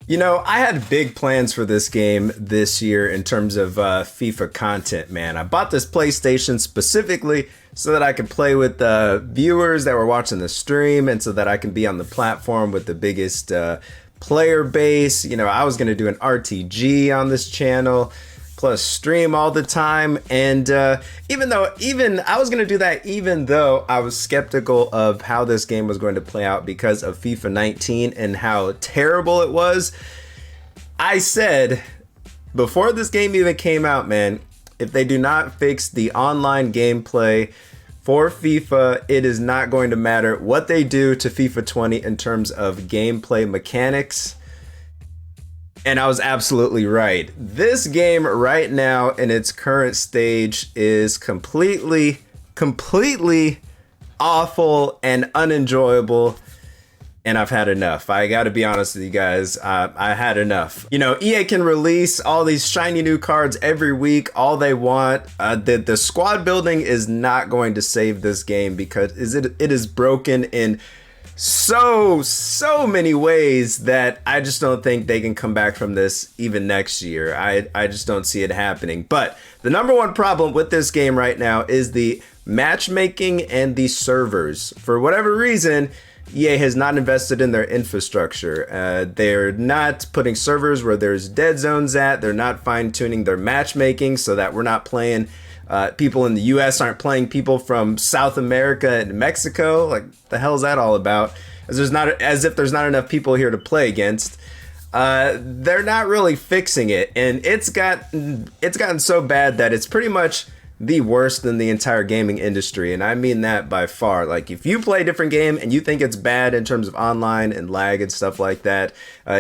You know, I had big plans for this game this year in terms of FIFA content, man. I bought this PlayStation specifically so that I could play with viewers that were watching the stream and so that I can be on the platform with the biggest player base. You know, I was going to do an RTG on this channel, plus stream all the time. And even I was going to do that, even though I was skeptical of how this game was going to play out because of FIFA 19 and how terrible it was. I said before this game even came out, man, if they do not fix the online gameplay for FIFA, it is not going to matter what they do to FIFA 20 in terms of gameplay mechanics. And I was absolutely right. This game right now in its current stage is completely awful and unenjoyable. And I've had enough. I gotta be honest with you guys. I had enough. You know, EA can release all these shiny new cards every week, all they want. The squad building is not going to save this game because it is broken in so many ways that I just don't think they can come back from this even next year. I just don't see it happening. But the number one problem with this game right now is the matchmaking and the servers. For whatever reason, EA has not invested in their infrastructure. They're not putting servers where there's dead zones at. They're not fine-tuning their matchmaking so that we're not playing people in the US aren't playing people from South America and Mexico. Like, the hell is that all about? As if there's not enough people here to play against. They're not really fixing it, and it's gotten so bad that it's pretty much the worst in the entire gaming industry, and I mean that by far. Like, if you play a different game and you think it's bad in terms of online and lag and stuff like that,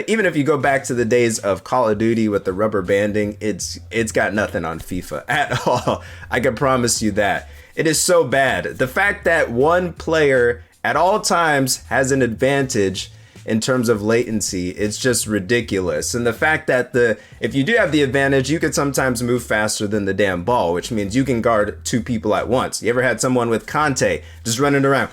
even if you go back to the days of Call of Duty with the rubber banding, it's got nothing on FIFA at all. I can promise you that. It is so bad. The fact that one player at all times has an advantage in terms of latency, it's just ridiculous. And the fact that if you do have the advantage, you could sometimes move faster than the damn ball, which means you can guard two people at once. You ever had someone with Conte just running around?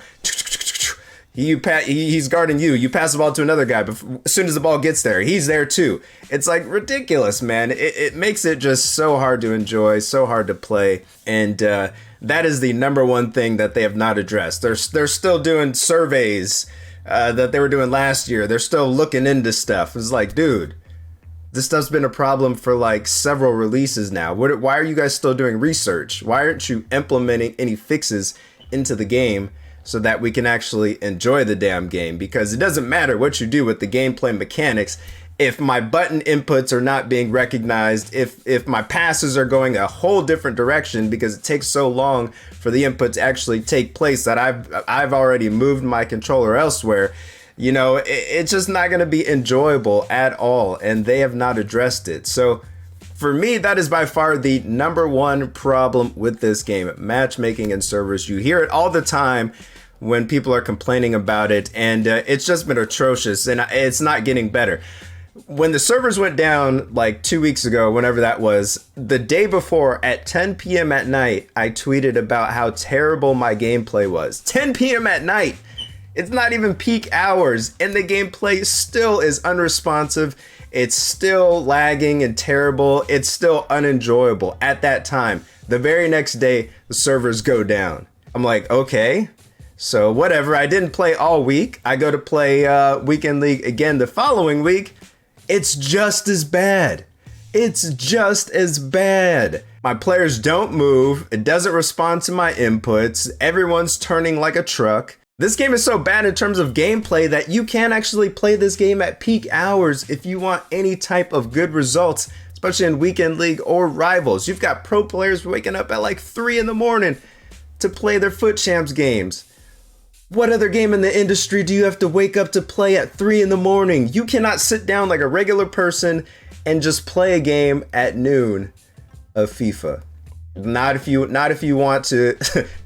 He's guarding you. You pass the ball to another guy, but as soon as the ball gets there, he's there too. It's like ridiculous, man. It makes it just so hard to enjoy, so hard to play, and that is the number one thing that they have not addressed. They're still doing surveys that they were doing last year. They're still looking into stuff. It's like, dude, this stuff's been a problem for like several releases now. Why are you guys still doing research? Why aren't you implementing any fixes into the game so that we can actually enjoy the damn game? Because it doesn't matter what you do with the gameplay mechanics if my button inputs are not being recognized, if my passes are going a whole different direction because it takes so long for the input to actually take place that I've already moved my controller elsewhere. You know, it's just not going to be enjoyable at all, and they have not addressed it. So for me, that is by far the number one problem with this game: matchmaking and servers. You hear it all the time when people are complaining about it, and it's just been atrocious, and it's not getting better. When the servers went down like 2 weeks ago, whenever that was, the day before at 10 p.m. at night, I tweeted about how terrible my gameplay was. 10 p.m. at night. It's not even peak hours, and the gameplay still is unresponsive. It's still lagging and terrible. It's still unenjoyable at that time. The very next day, the servers go down. I'm like, okay, so whatever. I didn't play all week. I go to play Weekend League again the following week. It's just as bad. It's just as bad. My players don't move. It doesn't respond to my inputs. Everyone's turning like a truck. This game is so bad in terms of gameplay that you can't actually play this game at peak hours if you want any type of good results, especially in Weekend League or Rivals. You've got pro players waking up at like 3 in the morning to play their Foot Champs games. What other game in the industry do you have to wake up to play at 3 in the morning? You cannot sit down like a regular person and just play a game at noon of FIFA. Not if you want to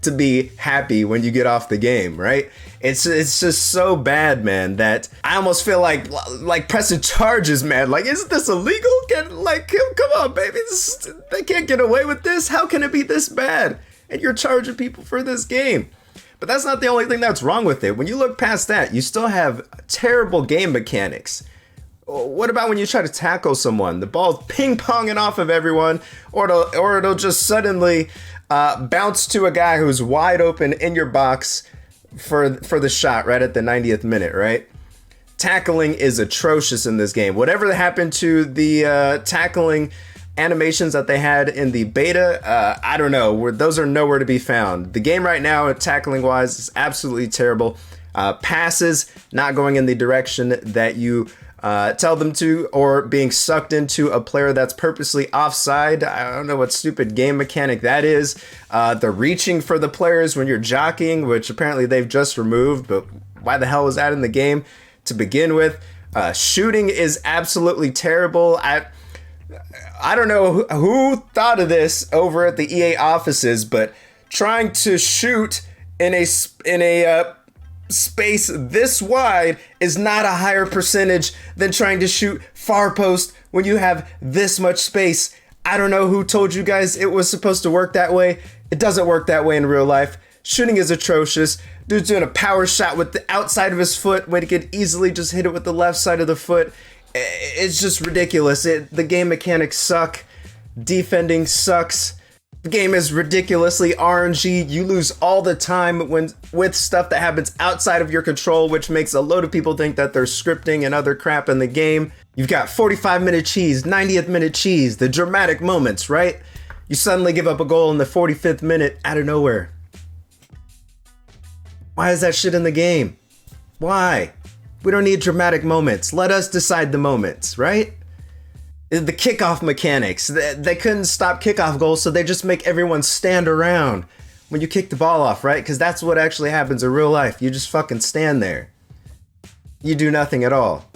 to be happy when you get off the game, right? It's just so bad, man, that I almost feel like pressing charges, man. Like, isn't this illegal? Come on, baby. They can't get away with this. How can it be this bad? And you're charging people for this game. But that's not the only thing that's wrong with it. When you look past that, you still have terrible game mechanics. What about when you try to tackle someone? The ball's ping-ponging off of everyone, or it'll just suddenly bounce to a guy who's wide open in your box for the shot right at the 90th minute, right? Tackling is atrocious in this game. Whatever happened to the tackling animations that they had in the beta, I don't know. Those are nowhere to be found. The game right now, tackling wise, is absolutely terrible. Passes not going in the direction that you tell them to, or being sucked into a player that's purposely offside. I don't know what stupid game mechanic that is. The reaching for the players when you're jockeying, which apparently they've just removed, but why the hell was that in the game to begin with? Shooting is absolutely terrible. I don't know who thought of this over at the EA offices, but trying to shoot in a space this wide is not a higher percentage than trying to shoot far post when you have this much space. I don't know who told you guys it was supposed to work that way. It doesn't work that way in real life. Shooting is atrocious. Dude's doing a power shot with the outside of his foot when he could easily just hit it with the left side of the foot. It's just ridiculous. The game mechanics suck. Defending sucks. The game is ridiculously RNG. You lose all the time with stuff that happens outside of your control, which makes a load of people think that there's scripting and other crap in the game. You've got 45-minute cheese, 90th minute cheese, the dramatic moments, right? You suddenly give up a goal in the 45th minute out of nowhere. Why is that shit in the game? Why? We don't need dramatic moments. Let us decide the moments, right? The kickoff mechanics. They couldn't stop kickoff goals, so they just make everyone stand around when you kick the ball off, right? Because that's what actually happens in real life. You just fucking stand there. You do nothing at all.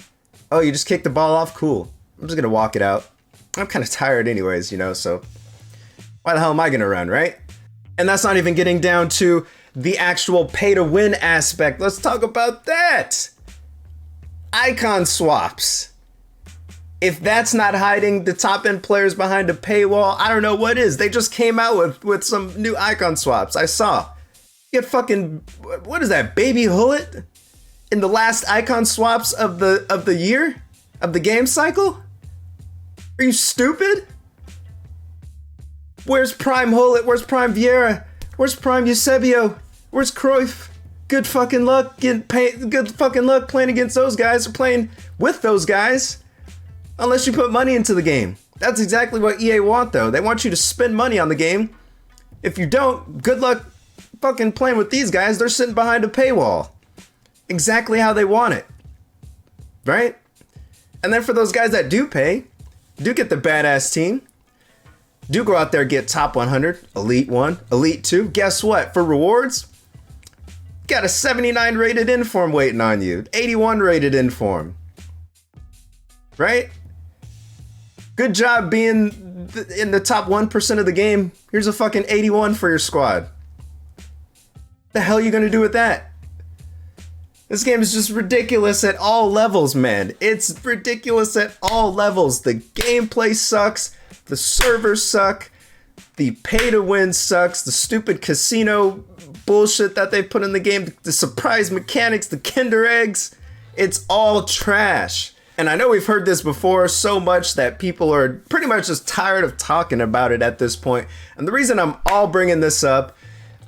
Oh, you just kick the ball off? Cool. I'm just gonna walk it out. I'm kind of tired anyways, so why the hell am I gonna run, right? And that's not even getting down to the actual pay-to-win aspect. Let's talk about that. Icon swaps. If that's not hiding the top-end players behind a paywall, I don't know what is. They just came out with some new icon swaps. I saw. You get fucking, what is that, Baby Hullet? In the last icon swaps of the year? Of the game cycle? Are you stupid? Where's Prime Hullet? Where's Prime Vieira? Where's Prime Eusebio? Where's Cruyff? Good fucking luck good fucking luck playing against those guys or playing with those guys. Unless you put money into the game. That's exactly what EA want though. They want you to spend money on the game. If you don't, good luck fucking playing with these guys. They're sitting behind a paywall. Exactly how they want it. Right? And then for those guys that do pay, do get the badass team, do go out there and get top 100, Elite 1, Elite 2. Guess what? For rewards, got a 79 rated inform waiting on you, 81 rated inform. Right? Good job being in the top 1% of the game. Here's a fucking 81 for your squad. The hell are you gonna do with that? This game is just ridiculous at all levels, man. It's ridiculous at all levels. The gameplay sucks. The servers suck. The pay to win sucks. The stupid casino bullshit that they put in the game. The surprise mechanics, the Kinder eggs. It's all trash. And I know we've heard this before so much that people are pretty much just tired of talking about it at this point. And the reason I'm all bringing this up,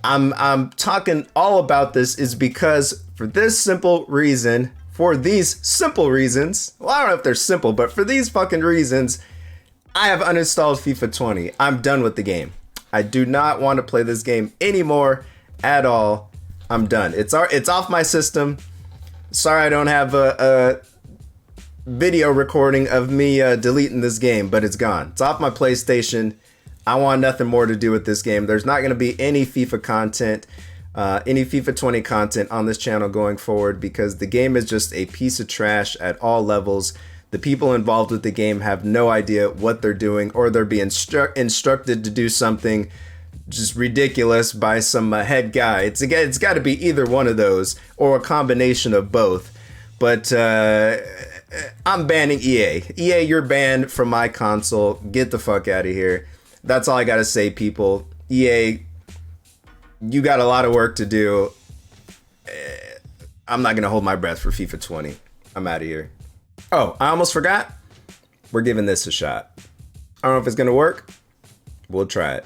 I'm talking all about this is because for these simple reasons, well, I don't know if they're simple, but for these fucking reasons, I have uninstalled FIFA 20. I'm done with the game. I do not want to play this game anymore at all. I'm done. It's off my system. Sorry I don't have a video recording of me deleting this game, but it's gone. It's off my PlayStation. I want nothing more to do with this game. There's not going to be any FIFA content, any FIFA 20 content on this channel going forward because the game is just a piece of trash at all levels. The people involved with the game have no idea what they're doing, or they're being instructed to do something just ridiculous by some head guy. It's got to be either one of those or a combination of both. But I'm banning EA. EA, you're banned from my console. Get the fuck out of here. That's all I gotta say, people. EA, you got a lot of work to do. I'm not gonna hold my breath for FIFA 20. I'm out of here. Oh, I almost forgot. We're giving this a shot. I don't know if it's going to work. We'll try it.